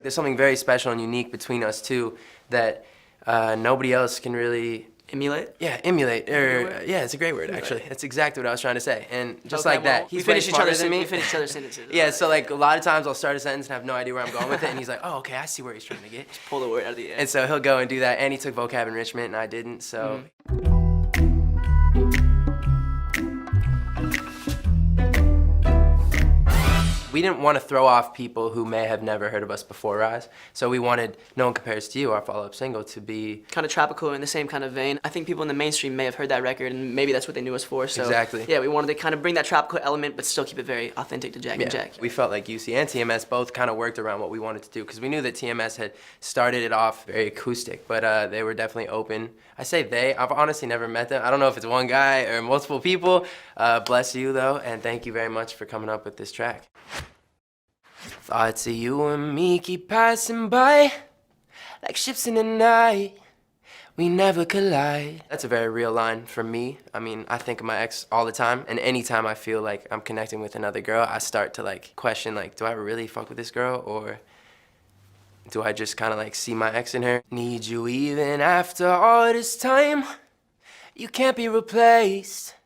There's something very special and unique between us two that nobody else can really... Emulate? Yeah, emulate. Yeah, it's a great word, actually. That's exactly what I was trying to say. And just Okay, like that, we he's finish each other's me. We finish each other's sentences. Yeah, so like a lot of times I'll start a sentence and have no idea where I'm going with it, and he's like, oh, okay, I see where he's trying to get. Just pull the word out of the air. And so he'll go and do that, and he took vocab enrichment, and I didn't, so... We didn't want to throw off people who may have never heard of us before Rise, so we wanted No One Compares to You, our follow-up single, to be... kind of tropical in the same kind of vein. I think people in the mainstream may have heard that record, and maybe that's what they knew us for, so... Exactly. Yeah, we wanted to kind of bring that tropical element, but still keep it very authentic to Jack and Jack. We felt like UC and TMS both kind of worked around what we wanted to do, because we knew that TMS had started it off very acoustic, but they were definitely open. I say they, I've honestly never met them. I don't know if it's one guy or multiple people. Bless you, though, and thank you very much for coming up with this track. Thoughts of you and me keep passing by, like ships in the night, we never collide. That's a very real line for me. I mean, I think of my ex all the time, and anytime I feel like I'm connecting with another girl, I start to like question, like, do I really fuck with this girl, or do I just kind of like see my ex in her? Need you even after all this time, you can't be replaced,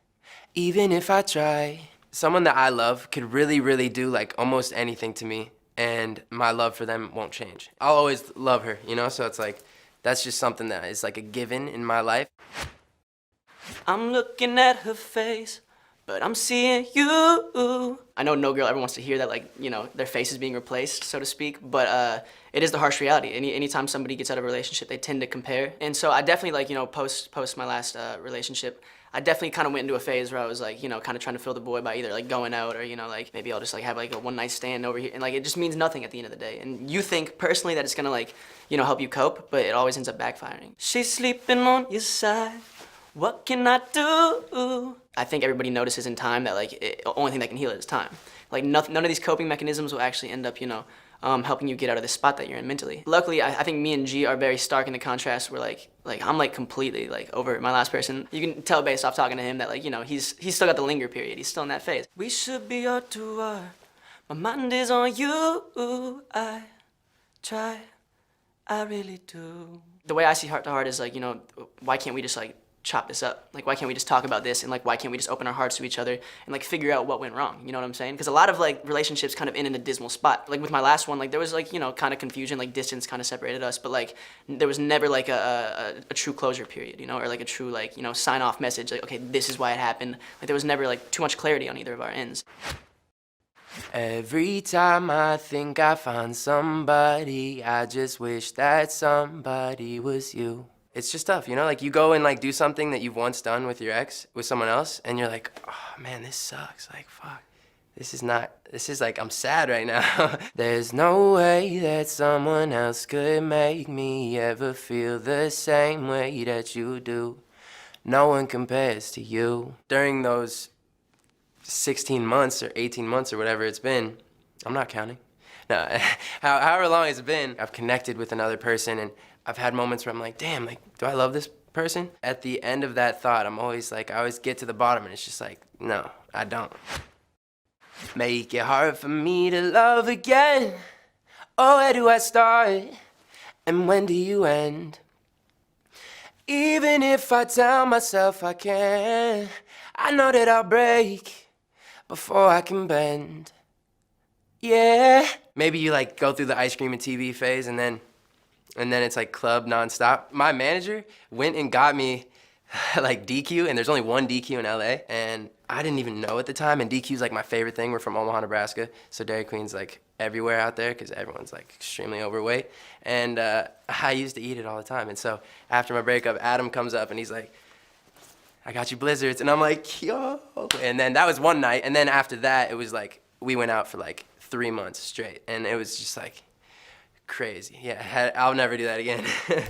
even if I try. Someone that I love could really, really do like almost anything to me, and my love for them won't change. I'll always love her, you know? So it's like, that's just something that is like a given in my life. I'm looking at her face, but I'm seeing you. I know no girl ever wants to hear that, like, you know, their face is being replaced, so to speak, but it is the harsh reality. Anytime somebody gets out of a relationship, they tend to compare. And so I definitely, like, you know, post my last relationship, I definitely kind of went into a phase where I was like, you know, kind of trying to fill the void by either like going out or, you know, like maybe I'll just like have like a one night stand over here, and like it just means nothing at the end of the day. And you think personally that it's gonna like, you know, help you cope, but it always ends up backfiring. She's sleeping on your side, what can I do? I think everybody notices in time that like the only thing that can heal it is time. Like none of these coping mechanisms will actually end up, you know, helping you get out of the spot that you're in mentally. Luckily, I think me and G are very stark in the contrast where like I'm like completely like over my last person. You can tell based off talking to him that like, you know, he's still got the linger period. He's still in that phase. We should be out to war. My mind is on you. I try, I really do. The way I see heart to heart is like, you know, why can't we just like chop this up? Like, why can't we just talk about this, and like, why can't we just open our hearts to each other and like figure out what went wrong? You know what I'm saying? Because a lot of like relationships kind of end in a dismal spot. Like with my last one, like there was like, you know, kind of confusion, like distance kind of separated us, but like there was never like a true closure period, you know, or like a true like, you know, sign off message, like, okay, this is why it happened. Like there was never like too much clarity on either of our ends. Every time I think I found somebody, I just wish that somebody was you. It's just tough, you know? Like, you go and, like, do something that you've once done with your ex, with someone else, and you're like, oh, man, this sucks. Like, fuck. This is like, I'm sad right now. There's no way that someone else could make me ever feel the same way that you do. No one compares to you. During those 16 months or 18 months or whatever it's been, I'm not counting. No, however long it's been, I've connected with another person, and I've had moments where I'm like, damn, like, do I love this person? At the end of that thought, I'm always like, I always get to the bottom, and it's just like, no, I don't. Make it hard for me to love again. Oh, where do I start? And when do you end? Even if I tell myself I can, I know that I'll break before I can bend. Yeah. Maybe you like go through the ice cream and TV phase, and then it's like club nonstop. My manager went and got me like DQ, and there's only one DQ in LA, and I didn't even know at the time, and DQ's like my favorite thing. We're from Omaha, Nebraska, so Dairy Queen's like everywhere out there because everyone's like extremely overweight, and I used to eat it all the time. And so after my breakup, Adam comes up and he's like, I got you Blizzards, and I'm like, yo. And then that was one night, and then after that, it was like, we went out for like 3 months straight, and it was just like, crazy. Yeah, I'll never do that again. If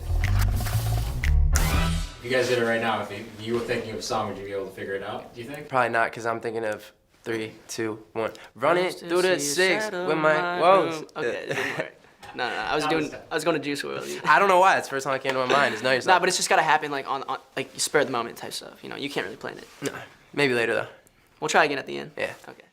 you guys did it right now, if you were thinking of a song, would you be able to figure it out, do you think? Probably not, because I'm thinking of 3, 2, 1. Run it through the 6 with my woes. Okay, it didn't work. No, I was going to Juice WRLD. I don't know why, it's the first time I came to my mind, is Know Yourself. Nah, but it's just got to happen like on like spur of the moment type stuff, you know? You can't really plan it. No, maybe later though. We'll try again at the end. Yeah. Okay.